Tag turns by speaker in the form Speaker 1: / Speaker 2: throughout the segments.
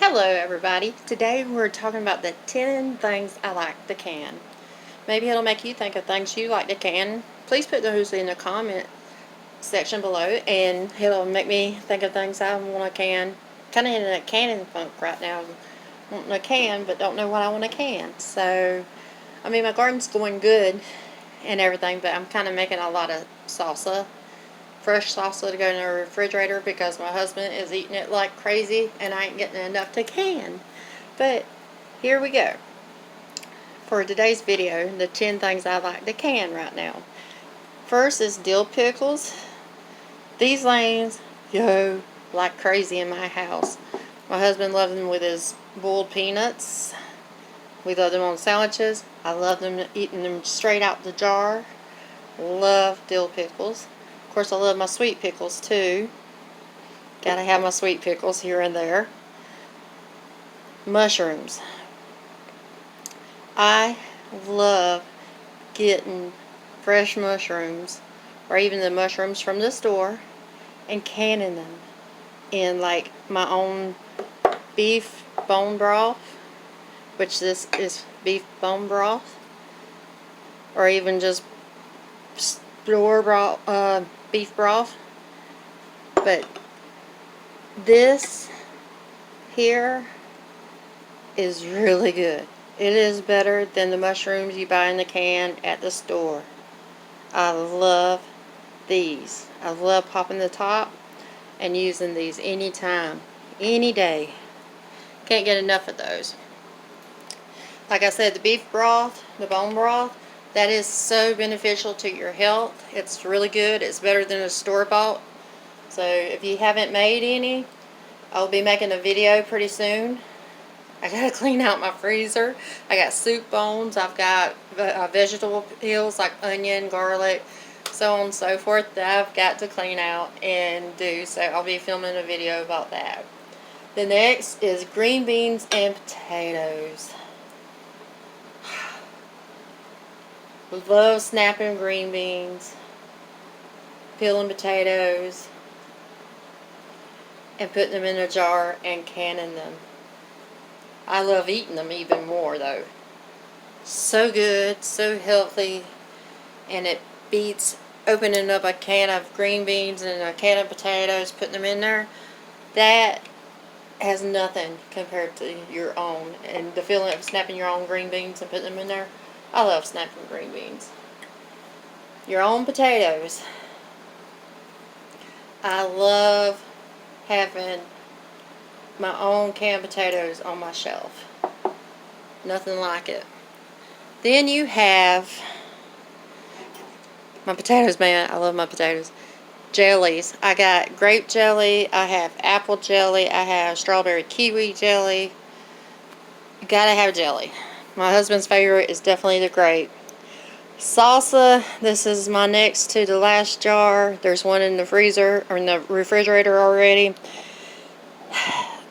Speaker 1: Hello everybody. Today we're talking about the 10 things I like to can. Maybe it'll make you think of things you like to can. Please put those in the comment section below and it'll make me think of things I want to can. Kind of in a canning funk right now. Wanting to can but don't know what I want to can. So, I mean my garden's going good and everything, but I'm kind of making a lot of salsa. Fresh salsa to go in the refrigerator because my husband is eating it like crazy and I ain't getting enough to can. But here we go. For today's video, the 10 things I like to can right now. First is dill pickles. These lanes go like crazy in my house. My husband loves them with his boiled peanuts. We love them on sandwiches. I love them eating them straight out the jar. Love dill pickles. Of course, I love my sweet pickles too. Gotta have my sweet pickles here and there. Mushrooms. I love getting fresh mushrooms, or even the mushrooms from the store, and canning them in like my own beef bone broth, which this is beef bone broth, or even just store broth, beef broth. But this here is really good. It is better than the mushrooms you buy in the can at the store. I love these. I love popping the top and using these anytime, any day. Can't get enough of those. Like I said, the beef broth, the bone broth, that is so beneficial to your health. It's really good. It's better than a store-bought. So if you haven't made any, I'll be making a video pretty soon. I gotta clean out my freezer. I got soup bones. I've got vegetable peels like onion, garlic, so on and so forth that I've got to clean out and do. So I'll be filming a video about that. The next is green beans and potatoes. Love snapping green beans, peeling potatoes, and putting them in a jar and canning them. I love eating them even more though. So good, so healthy, and it beats opening up a can of green beans and a can of potatoes, putting them in there. That has nothing compared to your own. And the feeling of snapping your own green beans and putting them in there. I love snapping green beans. Your own potatoes. I love having my own canned potatoes on my shelf. Nothing like it. Then you have my potatoes, man. I love my potatoes. Jellies. I got grape jelly. I have apple jelly. I have strawberry kiwi jelly. You gotta have jelly. My husband's favorite is definitely the grape. Salsa. This is my next to the last jar. There's one in the freezer or in the refrigerator already.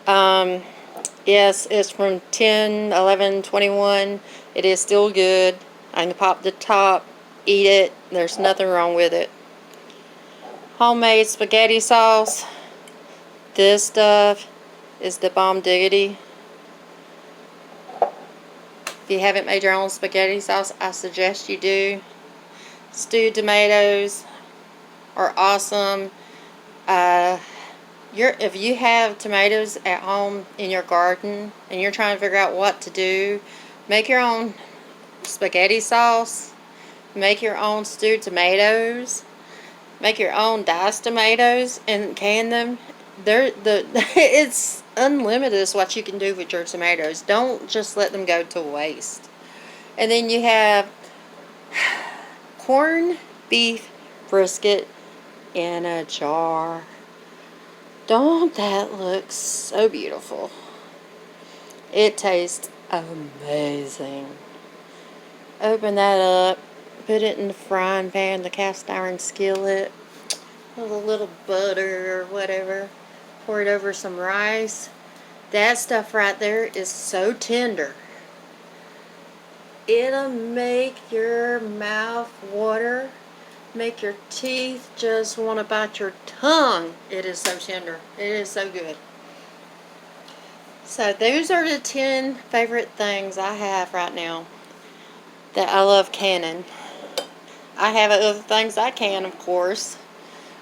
Speaker 1: Yes, it's from 10, 11, 21. It is still good. I can pop the top, eat it. There's nothing wrong with it. Homemade spaghetti sauce. This stuff is the bomb diggity. If you haven't made your own spaghetti sauce, I suggest you do. Stewed tomatoes are awesome. If you have tomatoes at home in your garden and you're trying to figure out what to do, make your own spaghetti sauce, make your own stewed tomatoes, make your own diced tomatoes and can them. It's unlimited is what you can do with your tomatoes. Don't just let them go to waste. And then you have corned beef brisket in a jar. Don't that look so beautiful? It tastes amazing. Open that up, put it in the frying pan, the cast iron skillet, with a little butter or whatever. Pour it over some rice. That stuff right there is so tender. It'll make your mouth water. Make your teeth just want to bite your tongue. It is so tender. It is so good. So those are the 10 favorite things I have right now that I love canning. I have other things I can, of course,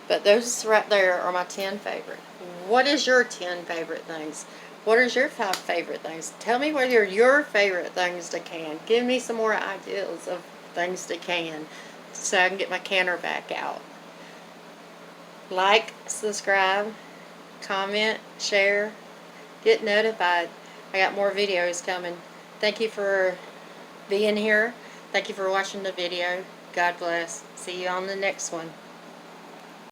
Speaker 1: but those right there are my 10 favorite. What is your 10 favorite things? What is your 5 favorite things? Tell me what are your favorite things to can. Give me some more ideas of things to can so I can get my canner back out. Like, subscribe, comment, share, get notified. I got more videos coming. Thank you for being here. Thank you for watching the video. God bless. See you on the next one.